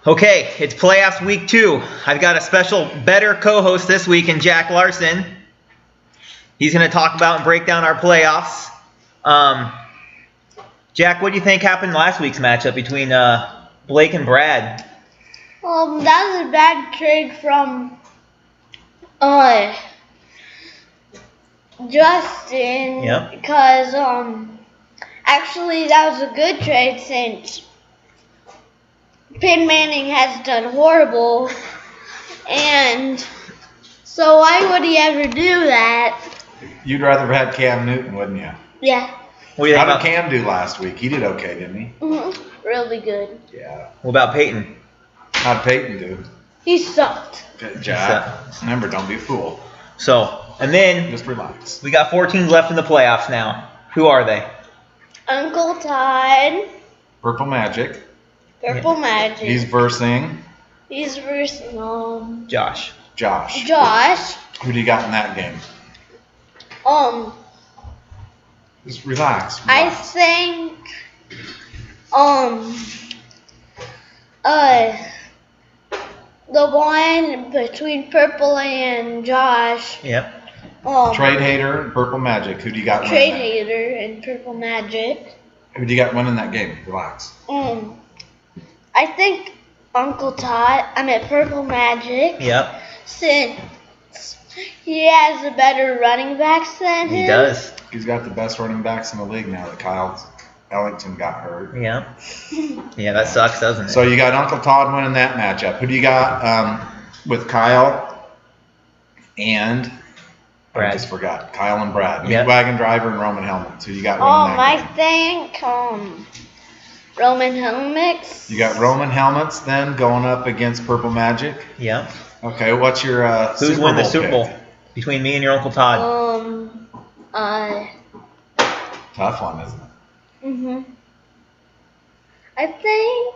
Okay, it's playoffs week 2. I've got a special better co-host this week in Jack Larson. He's going to talk about and break down our playoffs. Jack, what do you think happened last week's matchup between Blake and Brad? That was a bad trade from Justin. Yep. Because actually that was a good trade since Peyton Manning has done horrible, and so why would he ever do that? You'd rather have had Cam Newton, wouldn't you? Yeah. What do you think How about did Cam do last week? He did okay, didn't he? Really good. Yeah. What about Peyton? How'd Peyton do? He sucked. Good job. Remember, don't be a fool. So, and then Just relax. we got 4 teams left in the playoffs now. Who are they? Uncle Todd, Purple Magic. Purple Magic. He's versing He's versus Josh. Josh. Josh. Who do you got in that game? Just relax. I think the one between Purple and Josh. Yep. Trade Hater and Purple Magic. Who do you got Trade winning that? Hater and Purple Magic. Who do you got winning that game? Relax. I think Uncle Todd. I'm at Purple Magic. Yep. Since he has a better running backs than him. He does. He's got the best running backs in the league now that Kyle Ellington got hurt. Yeah. Yeah, that sucks, doesn't it? So you got Uncle Todd winning that matchup. Who do you got with Kyle and Brad. I just forgot. Kyle and Brad. Yep. Wagon Driver and Roman Helmets. Who you got winning that game? I think Roman Helmets. You got Roman Helmets then going up against Purple Magic. Yep. Okay, what's your Who's winning the Super Bowl? pick? Between me and your Uncle Todd. Tough one, isn't it? I think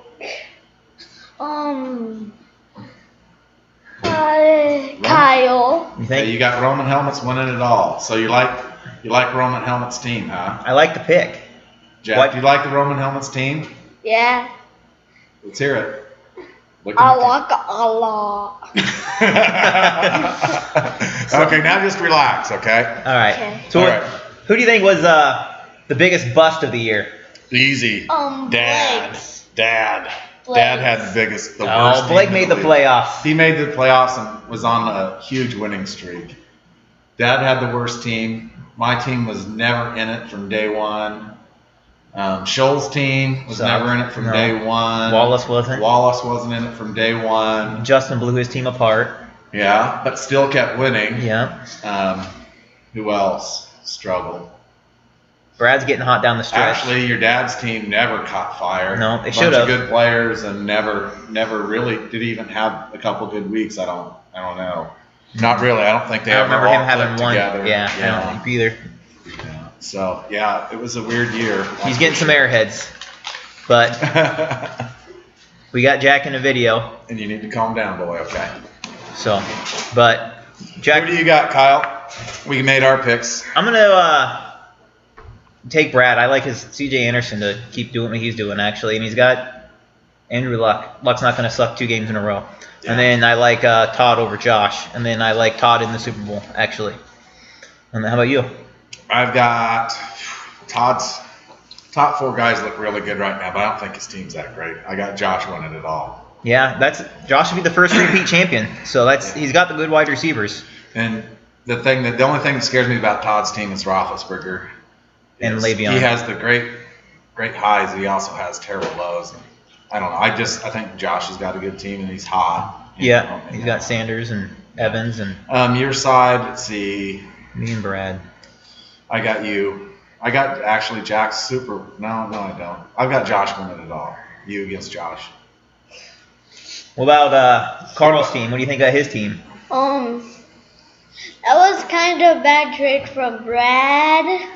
Kyle. You Okay, think? you got Roman Helmets winning it all. So you like Roman Helmets team, huh? I like the pick. Jack, What? do you like the Roman Helmets team? Yeah. Let's hear it. I like a lot. Okay, now just relax, okay? All right. Okay. So, All what- right. who do you think was the biggest bust of the year? Easy. Dad. Blake's. Dad. Blake. Dad had the worst Oh, team Blake in made the league. playoffs. He made the playoffs and was on a huge winning streak. Dad had the worst team. My team was never in it from day one. Scholl's team was Sucked. never in it from No. day one. Wallace wasn't. Wallace wasn't in it from day one. Justin blew his team apart. Yeah, but still kept winning. Yeah. Who else struggled? Brad's getting hot down the stretch. Actually, your dad's team never caught fire. No, they Bunch should've. of good players and never really did even have a couple good weeks. I don't know. Not really. I don't think they I don't ever remember all him having clicked one. together. Yeah, I don't think either. Yeah. So yeah, it was a weird year. He's getting some airheads. But we got Jack in the video. And you need to calm down, boy. Okay. So, but Jack, Who do you got, Kyle? We made our picks. I'm gonna take Brad. I like his C.J. Anderson to keep doing what he's doing actually, and he's got Andrew Luck. Luck's not gonna suck 2 games in a row. Yeah. And then I like Todd over Josh, and then I like Todd in the Super Bowl actually. And then how about you? I've got Todd's top 4 guys look really good right now, but I don't think his team's that great. I got Josh winning it all. Yeah, that's Josh will be the first repeat champion. So he's got the good wide receivers. And the only thing that scares me about Todd's team is Roethlisberger. And is Le'Veon. He has the great highs. He also has terrible lows. And I don't know. I think Josh has got a good team and he's hot. Yeah, he's got Sanders and Evans and your side. Let's see. me and Brad. I got you. I got actually Jack's super. No, I don't. I've got Josh winning it all. You against Josh. What about Carl's team? What do you think of his team? That was kind of a bad trade from Brad.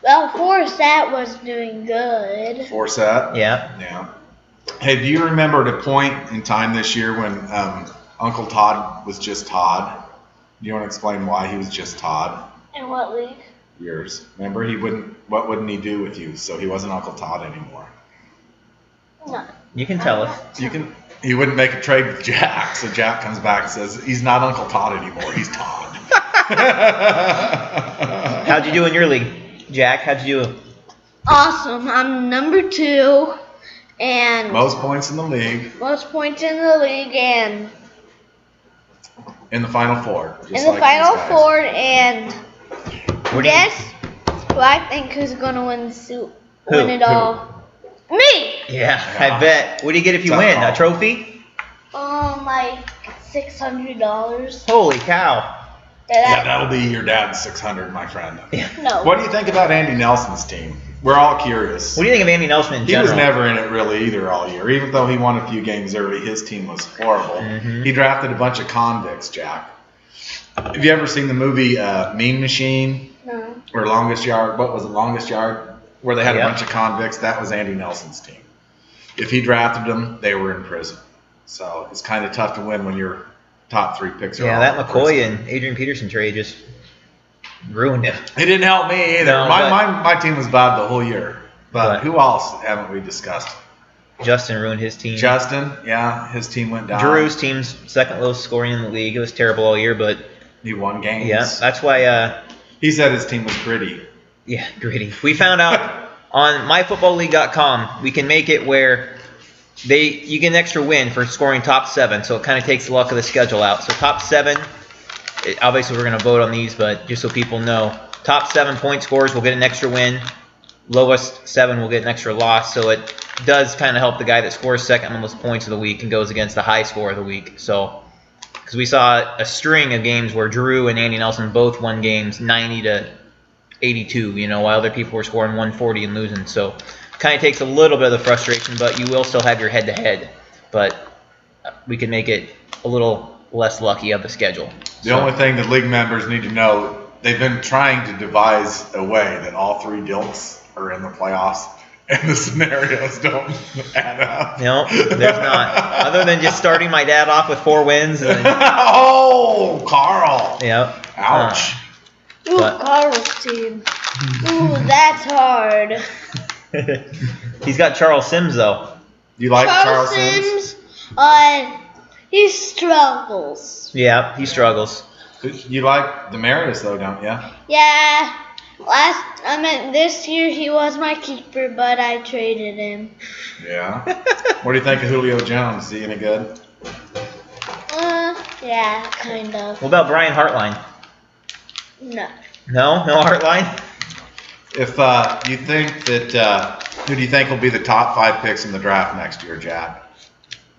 Well, Forsett was doing good. Forsett. Yeah. Yeah. Hey, do you remember the point in time this year when Uncle Todd was just Todd? Do you want to explain why he was just Todd? In what league? Yours. Remember, what wouldn't he do with you? So he wasn't Uncle Todd anymore. No. You can tell us. You can. he wouldn't make a trade with Jack. So Jack comes back and says, he's not Uncle Todd anymore. He's Todd. How'd you do in your league, Jack? How'd you do? Awesome. I'm number 2. And Most points in the league. most points in the league and In the Final Four. Just in the like Final these guys. Four. And What do you- guess who I think who's going to win Who? it all? Me! Yeah, Yeah. I bet. What do you get if you Tough win? call. A trophy? Like $600. Holy cow. Yeah, that'll be your dad's 600, my friend. No. What do you think about Andy Nelson's team? We're all curious. What do you think of Andy Nelson in He general? was never in it really either all year. Even though he won a few games early, his team was horrible. Mhm. He drafted a bunch of convicts, Jack. Have you ever seen the movie Mean Machine No. or Longest Yard? What was it, Longest Yard? Where they had Yeah. a bunch of convicts. That was Andy Nelson's team. If he drafted them, they were in prison. So it's kind of tough to win when your top 3 picks are Yeah, all that in McCoy prison. and Adrian Peterson trade just ruined him. It didn't help me either. No, my team was bad the whole year. But But- who else haven't we discussed? Justin ruined his team. Justin, yeah, his team went down. Drew's team's second lowest scoring in the league. It was terrible all year, but He won games. yeah, that's why, He said his team was gritty. yeah, gritty. We found out on myfootballleague.com we can make it where you get an extra win for scoring top 7, so it kind of takes the luck of the schedule out. So top 7, obviously we're going to vote on these, but just so people know, top 7 point scorers will get an extra win. Lowest 7 will get an extra loss, so it does kind of help the guy that scores second most points of the week and goes against the high score of the week. So, because we saw a string of games where Drew and Andy Nelson both won games 90 to 82, while other people were scoring 140 and losing. So, kind of takes a little bit of the frustration, but you will still have your head-to-head. But we can make it a little less lucky of the schedule. The only thing that league members need to know, they've been trying to devise a way that all 3 Dilts are in the playoffs, and the scenarios don't add up. No, there's not. Other than just starting my dad off with 4 wins. And, Oh, Carl. yep. Ouch. Ooh, But- Carl's team. Ooh, that's hard. He's got Charles Sims, though. You like Charles Charles Sims? Sims, he struggles. Yeah, he struggles. You like Demarius, though, don't you? Yeah, this year he was my keeper, but I traded him. Yeah. What do you think of Julio Jones? Is he any good? Yeah, kind of. What about Brian Hartline? No. No Hartline? If you think that, who do you think will be the top 5 picks in the draft next year, Jack?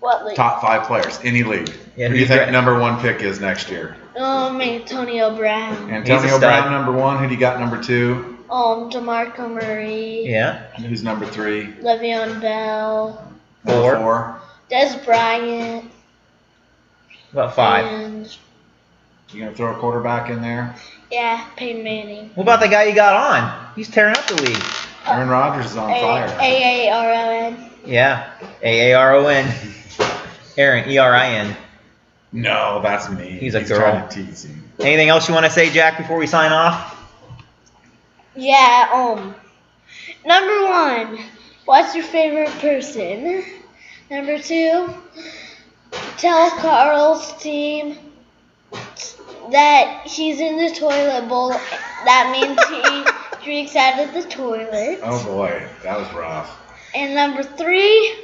What league? Top 5 players, any league. Yeah, who do you who's think dra- number 1 pick is next year? Antonio Brown. Antonio stud. Brown, number 1. Who do you got number 2? DeMarco Murray. Yeah. And who's number 3? Le'Veon Bell. Four. 4. Des Bryant. About 5. And, You gonna throw a quarterback in there? yeah, Peyton Manning. What about the guy you got on? He's tearing up the league. Aaron Rodgers is on fire. AARON. Yeah. AARON. Aaron, ERIN. No, that's me. He's a girl. trying to tease him. Anything else you want to say, Jack, before we sign off? Yeah, number 1, what's your favorite person? Number 2, tell Carl's team that he's in the toilet bowl. That means he drinks out of the toilet. Oh boy, that was rough. And number 3,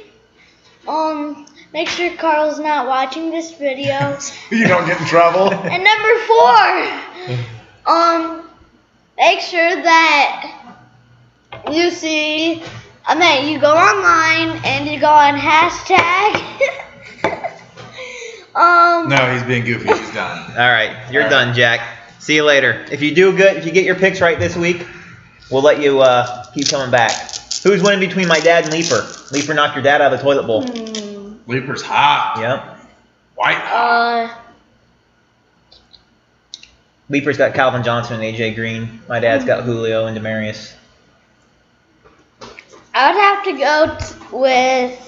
make sure Carl's not watching this video. You don't get in trouble. And number 4, make sure that you see, you go online and you go on hashtag. No, he's being goofy. He's done. All right. You're done, Jack. See you later. If you do good, if you get your picks right this week, we'll let you keep coming back. Who's winning between my dad and Leaper? Leaper knocked your dad out of the toilet bowl. Leaper's hot. Yep. White hot. Leaper's got Calvin Johnson and AJ Green. My dad's got Julio and Demarius. I would have to go with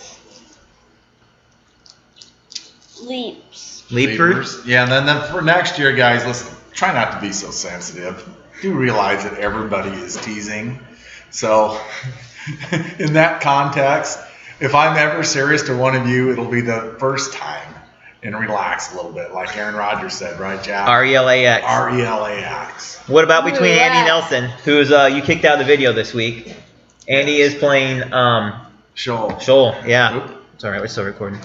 Leaps. Leapers? Yeah, and then for next year, guys, listen, try not to be so sensitive. Do realize that everybody is teasing. So, in that context, If I'm ever serious to one of you, it'll be the first time. And relax a little bit, like Aaron Rodgers said, right, Jack? RELAX. RELAX. What about between Relax. Andy Nelson, who's you kicked out of the video this week? Andy is playing Shoal. Shoal. Yeah. Oop. It's all right. We're still recording.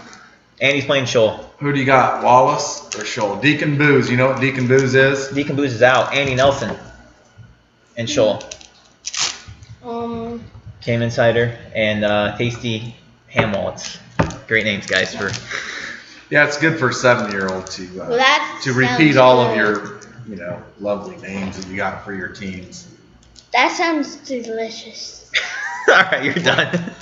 Andy's playing Shoal. Who do you got, Wallace or Shoal? Deacon Booze. You know what Deacon Booze is? Deacon Booze is out. Andy Nelson and Shoal. Cayman Cider and Tasty Ham Wallets. Great names, guys. For Yeah, it's good for a 7-year-old that to repeat sounds all of good. your, lovely names that you got for your teams. That sounds delicious. all right, you're done.